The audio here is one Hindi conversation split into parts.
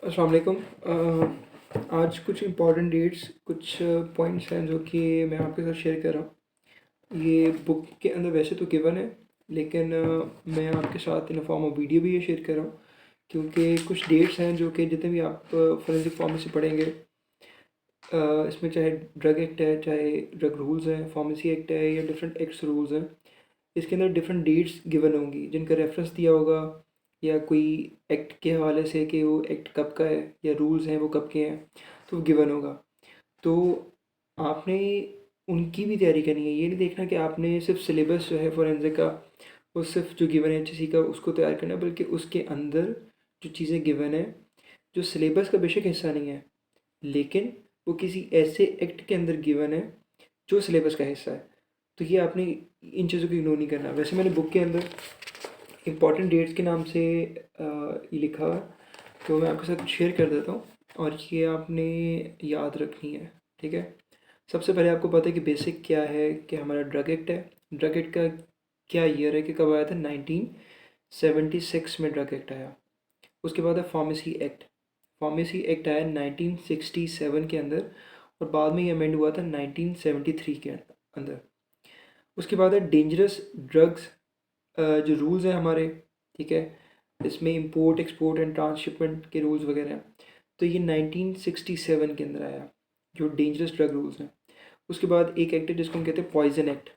अस्सलाम वालेकुम। आज कुछ इम्पॉर्टेंट डेट्स, कुछ पॉइंट्स हैं जो कि मैं आपके साथ शेयर कर रहा हूँ। ये बुक के अंदर वैसे तो गिवन है, लेकिन मैं आपके साथ इन फॉर्म ऑफ वीडियो भी ये शेयर कर रहा हूँ, क्योंकि कुछ डेट्स हैं जो कि जितने भी आप फोरेंसिक फार्मेसी पढ़ेंगे, इसमें चाहे ड्रग एक्ट है, चाहे ड्रग रूल्स हैं, फार्मेसी एक्ट है, या डिफरेंट एक्ट्स रूल्स हैं, इसके अंदर डिफरेंट डेट्स गिवन होंगी जिनका रेफरेंस दिया होगा, या कोई एक्ट के हवाले से कि वो एक्ट कब का है या रूल्स हैं वो कब के हैं, तो गिवन होगा। तो आपने उनकी भी तैयारी करनी है। ये नहीं देखना कि आपने सिर्फ सिलेबस जो है फोरेंसिक का, वो सिर्फ जो गिवन है एचएससी का उसको तैयार करना है, बल्कि उसके अंदर जो चीज़ें गिवन है, जो सिलेबस का बेशक हिस्सा नहीं है, लेकिन वो किसी ऐसे एक्ट के अंदर गिवन है जो सिलेबस का हिस्सा है। तो ये आपने इन चीज़ों को इग्नोर नहीं करना। वैसे मैंने बुक के अंदर इम्पॉर्टेंट डेट्स के नाम से ये लिखा हुआ है, तो मैं आपके साथ शेयर कर देता हूँ, और ये आपने याद रखनी है। ठीक है। सबसे पहले आपको पता है कि बेसिक क्या है, कि हमारा ड्रग एक्ट है। ड्रग एक्ट का क्या ईयर है, कि कब आया था? 1976 में ड्रग एक्ट आया। उसके बाद है फार्मेसी एक्ट। फार्मेसी एक्ट आया 1967 के अंदर, और बाद में ये अमेंड हुआ था 1973 के अंदर। उसके बाद है डेंजरस ड्रग्स, जो रूल्स हैं हमारे, ठीक है, इसमें इंपोर्ट एक्सपोर्ट एंड ट्रांसशिपमेंट के रूल्स वगैरह हैं, तो ये 1967 के अंदर आया, जो डेंजरस ड्रग रूल्स हैं। उसके बाद एक एक्ट है जिसको हम कहते हैं पॉइजन एक्ट।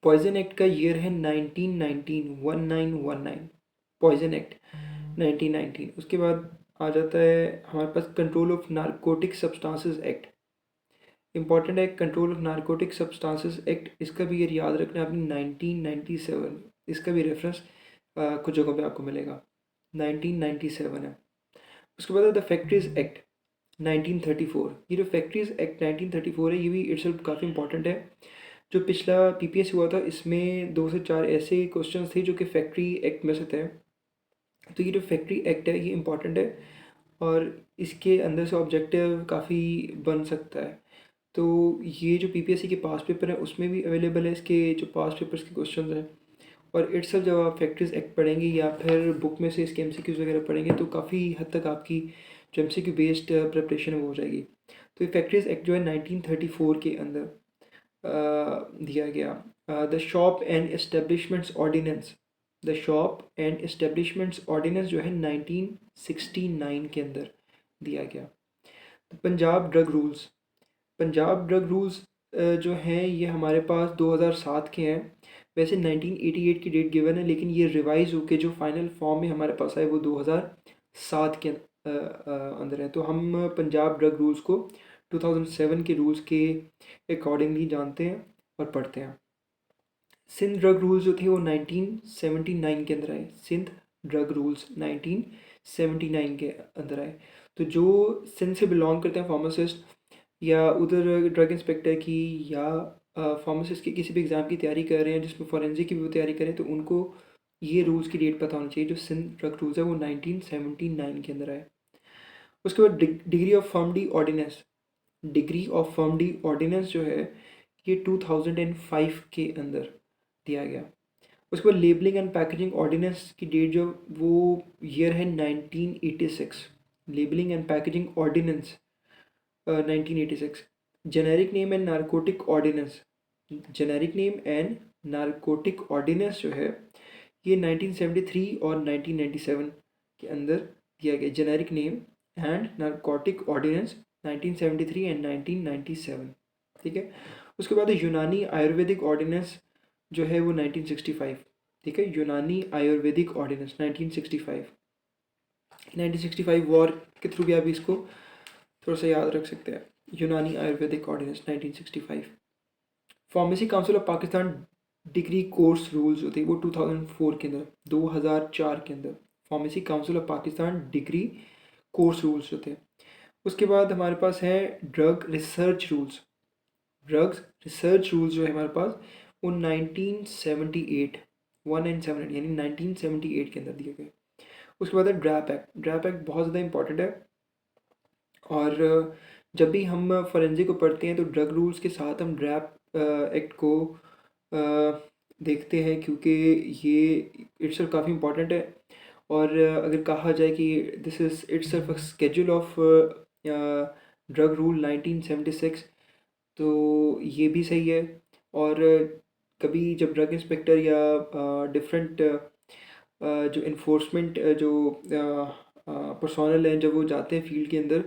पॉइजन एक्ट का ईयर है 1919 पॉइजन एक्ट 1919। उसके बाद आ जाता है हमारे पास control of narcotic substances act. Important है control of narcotic substances act, इसका भी ये याद रखना है आपने, 1997। इसका भी रेफरेंस कुछ जगहों पे आपको मिलेगा, 1997 है। उसके बाद है द फैक्ट्रीज एक्ट 1934। ये जो फैक्ट्रीज एक्ट 1934 है, ये भी इट्सल्फ काफ़ी इंपॉर्टेंट है। जो पिछला पीपीएस हुआ था, इसमें 2 से 4 ऐसे क्वेश्चन थे जो कि फैक्ट्री एक्ट में से थे। तो ये जो फैक्ट्री एक्ट है, ये इंपॉर्टेंट है, और इसके अंदर से ऑब्जेक्टिव काफ़ी बन सकता है। तो ये जो पीपीएससी के पास पेपर है उसमें भी अवेलेबल है, इसके जो पास पेपर्स के क्वेश्चन हैं। और इट्स सब जब आप फैक्ट्रीज एक्ट पढ़ेंगे या फिर बुक में से इसके एमसीक्यूज वगैरह पढ़ेंगे, तो काफ़ी हद तक आपकी जो एमसीक्यू बेस्ड प्रिपरेशन है वो हो जाएगी। तो ये फैक्ट्रीज एक्ट जो है 1934 के अंदर दिया गया। The shop and establishments ordinance, the shop and establishments ordinance जो है 1969 के अंदर दिया गया। तो Punjab drug rules, Punjab drug rules जो हैं ये हमारे पास 2007 के हैं। वैसे 1988 की डेट गिवन है, लेकिन ये रिवाइज होके जो फाइनल फॉर्म में हमारे पास आए वो 2007 के अंदर है। तो हम पंजाब ड्रग रूल्स को 2007 के रूल्स के अकॉर्डिंगली जानते हैं और पढ़ते हैं। सिंध ड्रग रूल्स जो थे वो 1979 के अंदर आए। सिंध ड्रग रूल्स 1979 के अंदर आए। तो जो सिंध से बिलोंग करते हैं फार्मासिस्ट, या उधर ड्रग इंस्पेक्टर की, या फार्मासिस्ट की किसी भी एग्ज़ाम की तैयारी कर रहे हैं जिसमें फॉरेंसिक की भी वो तैयारी करें, तो उनको ये रूल्स की डेट पता होनी चाहिए। जो सिंध ड्रग रूल्स है वो 1979 के अंदर आए। उसके बाद degree of PharmD ordinance, degree of PharmD ordinance जो है ये 2005 के अंदर दिया गया। उसके बाद लेबलिंग एंड पैकेजिंग ऑर्डिनेंस की डेट जो वो ईयर है 1986। Labelling and packaging ordinance 1986। Generic name and narcotic ordinance, generic name and narcotic ordinance जो है ये 1973 और 1997 के अंदर दिया गया। Generic name and narcotic ordinance 1973 and 1997। ठीक है। उसके बाद यूनानी आयुर्वेदिक ऑर्डिनेंस जो है वो 1965। ठीक है, यूनानी आयुर्वेदिक ऑर्डिनेंस 1965। 1965 वॉर के थ्रू भी आप इसको थोड़ा सा याद रख सकते हैं। Unani Ayurvedic ordinance 1965। Pharmacy council of Pakistan degree course rules जो थे वो 2004 के अंदर, 2004 के अंदर pharmacy council of Pakistan degree course rules जो थे। उसके बाद हमारे पास है drug research rules. Drugs research rules जो है हमारे पास वो 1978, 1978 यानी 1978 के अंदर दिए गए। उसके बाद है ड्रैप एक्ट। ड्रैप एक्ट बहुत ज़्यादा इंपॉर्टेंट है, और जब भी हम फॉरेंसिक को पढ़ते हैं तो ड्रग रूल्स के साथ हम ड्रैप एक्ट को देखते हैं, क्योंकि ये इट्स काफ़ी इंपॉर्टेंट है। और अगर कहा जाए कि this is itself a schedule of drug rule 1976, तो ये भी सही है। और कभी जब ड्रग इंस्पेक्टर या डिफरेंट जो इन्फोर्समेंट जो पर्सोनल हैं, जब वो जाते हैं फील्ड के अंदर,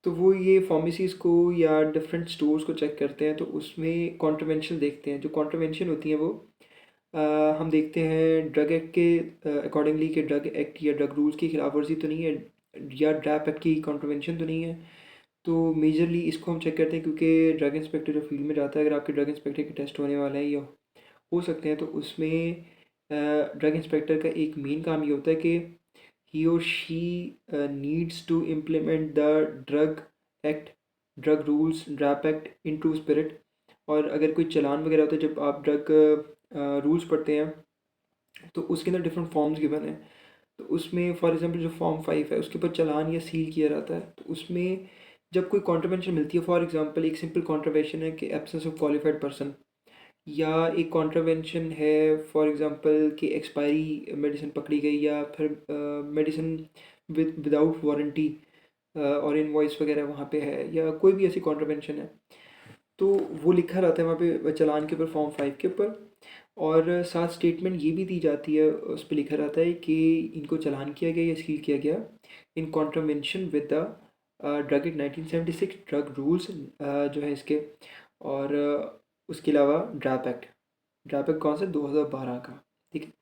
तो वो ये फार्मेसीज़ को या डिफरेंट स्टोर्स को चेक करते हैं, तो उसमें कॉन्ट्रवेंशन देखते हैं। जो कॉन्ट्रवेंशन होती हैं वो अ, हम देखते हैं ड्रग एक्ट के अकॉर्डिंगली कि ड्रग एक्ट या ड्रग रूल्स की खिलाफ वर्जी तो नहीं है, या ड्रैप एक्ट की कॉन्ट्रवेंशन तो नहीं है। तो मेजरली इसको हम चेक करते हैं, क्योंकि ड्रग इंस्पेक्टर जो फील्ड में जाता है, अगर आपके ड्रग इंस्पेक्टर के टेस्ट होने वाले हैं या हो सकते हैं, तो उसमें ड्रग इंस्पेक्टर का एक मेन काम ये होता है कि he or she needs to implement the drug act, drug rules, DRAP act in true spirit. और अगर कोई चालान वगैरह होता है, जब आप ड्रग रूल्स पढ़ते हैं, तो उसके अंदर डिफरेंट फॉर्म्स गिवन है। तो उसमें फॉर एग्जांपल जो फॉर्म 5 है, उसके ऊपर चालान या सील किया जाता है। तो उसमें जब कोई कॉन्ट्रवेंशन मिलती है, फॉर एग्जांपल एक सिंपल कॉन्ट्रवेंशन है कि एब्सेंस ऑफ क्वालिफाइड पर्सन, या एक कॉन्ट्रवेंशन है फॉर एग्जांपल कि एक्सपायरी मेडिसिन पकड़ी गई, या फिर मेडिसिन विदाउट वारंटी और इनवॉइस वगैरह वहाँ पे है, या कोई भी ऐसी कॉन्ट्रवेंशन है, तो वो लिखा रहता है वहाँ पे चालान के ऊपर, फॉर्म 5 के ऊपर। और साथ स्टेटमेंट ये भी दी जाती है, उस पर लिखा रहता है कि इनको चालान किया गया या सील किया गया in contravention with the drug act 1976, drug rules जो है इसके। और उसके अलावा ड्रैप एक्ट कौन सा, 2012 का। ठीक है,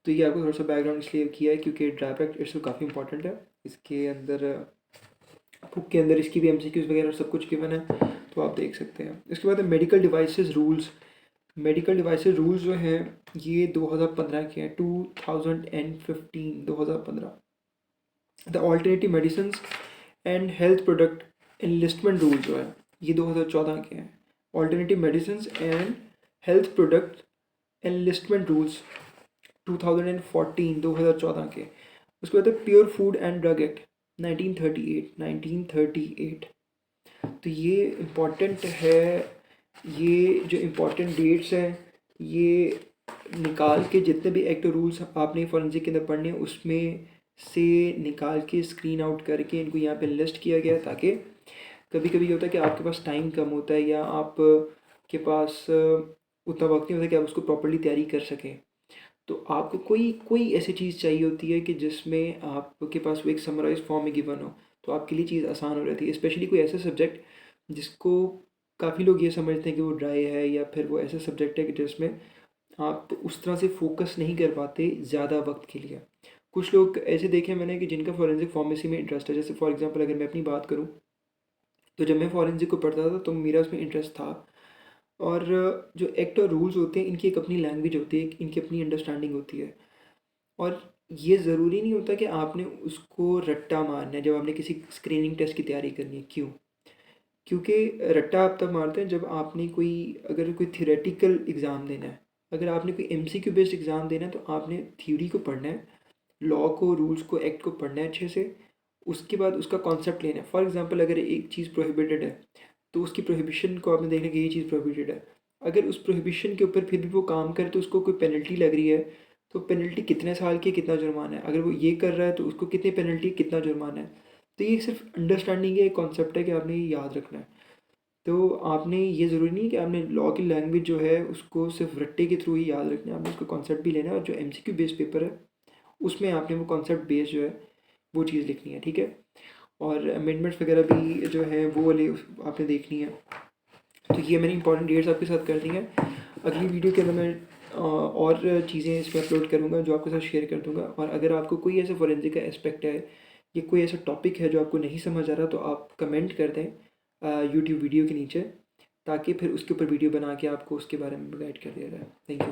तो ये आपको थोड़ा सा बैकग्राउंड इसलिए किया है क्योंकि ड्रैप एक्ट इसमें काफ़ी इंपॉर्टेंट है। इसके अंदर बुक के अंदर इसकी भी एमसीक्यूज वगैरह सब कुछ गिवन है, तो आप देख सकते हैं। इसके बाद medical devices rules. Medical devices rules जो हैं ये 2015 के हैं, 2015। The alternative medicine and health product enlistment rule जो है ये 2014 के हैं। Alternative medicine and health product enlistment rules 2014 के। उसके बाद है pure food and drug act 1938। तो ये इम्पॉर्टेंट है। ये जो इम्पॉर्टेंट डेट्स हैं ये निकाल के, जितने भी एक्ट रूल्स आपने फॉरेंसिक के अंदर पढ़ने हैं उसमें से निकाल के स्क्रीन आउट करके इनको यहाँ पे लिस्ट किया गया, ताकि कभी कभी ये होता है कि आपके पास टाइम कम होता है, या आप के पास उतना वक्त नहीं होता कि आप उसको प्रॉपर्ली तैयारी कर सकें। तो आपको कोई कोई ऐसी चीज़ चाहिए होती है कि जिसमें आपके पास वो एक समराइज फॉर्म में गिवन हो, तो आपके लिए चीज़ आसान हो जाती है। स्पेशली कोई ऐसा सब्जेक्ट जिसको काफ़ी लोग ये समझते हैं कि वो ड्राई है, या फिर वो ऐसा सब्जेक्ट है कि जिसमें आप उस तरह से फोकस नहीं कर पाते ज़्यादा वक्त के लिए। कुछ लोग ऐसे देखे मैंने कि जिनका फॉरेंसिक फार्मेसी में इंटरेस्ट है। जैसे फॉर एग्जांपल अगर मैं अपनी बात करूं, तो जब मैं फॉरेंसिक को पढ़ता था तो मेरा उसमें इंटरेस्ट था। और जो एक्ट और रूल्स होते हैं इनकी एक अपनी लैंग्वेज होती है, इनकी अपनी अंडरस्टैंडिंग होती है। और ये ज़रूरी नहीं होता कि आपने उसको रट्टा मारना है जब आपने किसी स्क्रीनिंग टेस्ट की तैयारी करनी है। क्यों? क्योंकि रट्टा आप तब मारते हैं जब आपने अगर कोई थियोरेटिकल एग्ज़ाम देना है, अगर आपने कोई एमसीक्यू बेस्ड एग्ज़ाम देना है, तो आपने थ्योरी को पढ़ना है, लॉ को, रूल्स को, एक्ट को पढ़ना है अच्छे से। उसके बाद उसका कॉन्सेप्ट लेना है। फॉर एग्जांपल अगर एक चीज़ प्रोहिबिटेड है, तो उसकी प्रोहिबिशन को आपने देखना कि ये चीज़ प्रोहिबिटेड है। अगर उस प्रोहिबिशन के ऊपर फिर भी वो काम करे तो उसको कोई पेनल्टी लग रही है, तो पेनल्टी कितने साल की, कितना जुर्माना है। अगर वो ये कर रहा है तो उसको कितनी पेनल्टी, कितना जुर्माना है। तो ये सिर्फ अंडरस्टैंडिंग है, एक कॉन्सेप्ट है कि आपने ये याद रखना है। तो आपने ये ज़रूरी नहीं है कि आपने लॉ की लैंग्वेज जो है उसको सिर्फ रट्टे के थ्रू ही याद रखना है, आपने उसका कॉन्सेप्ट भी लेना है। और जो एमसीक्यू बेस्ड पेपर है उसमें आपने वो कॉन्सेप्ट बेस्ड जो है वो चीज़ लिखनी है। ठीक है, और अमेंडमेंट्स वगैरह भी जो है वो वाले आपने देखनी है। तो ये मैंने इंपॉर्टेंट डेट्स आपके साथ कर दी हैं। अगली वीडियो के अंदर मैं और चीज़ें इसमें अपलोड करूँगा जो आपके साथ शेयर कर दूँगा। और अगर आपको कोई ऐसा फोरेंसिक का एस्पेक्ट है या कोई ऐसा टॉपिक है जो आपको नहीं समझ आ रहा, तो आप कमेंट कर दें यूट्यूब वीडियो के नीचे, ताकि फिर उसके ऊपर वीडियो बना के आपको उसके बारे में गाइड कर दिया जाए। Thank you.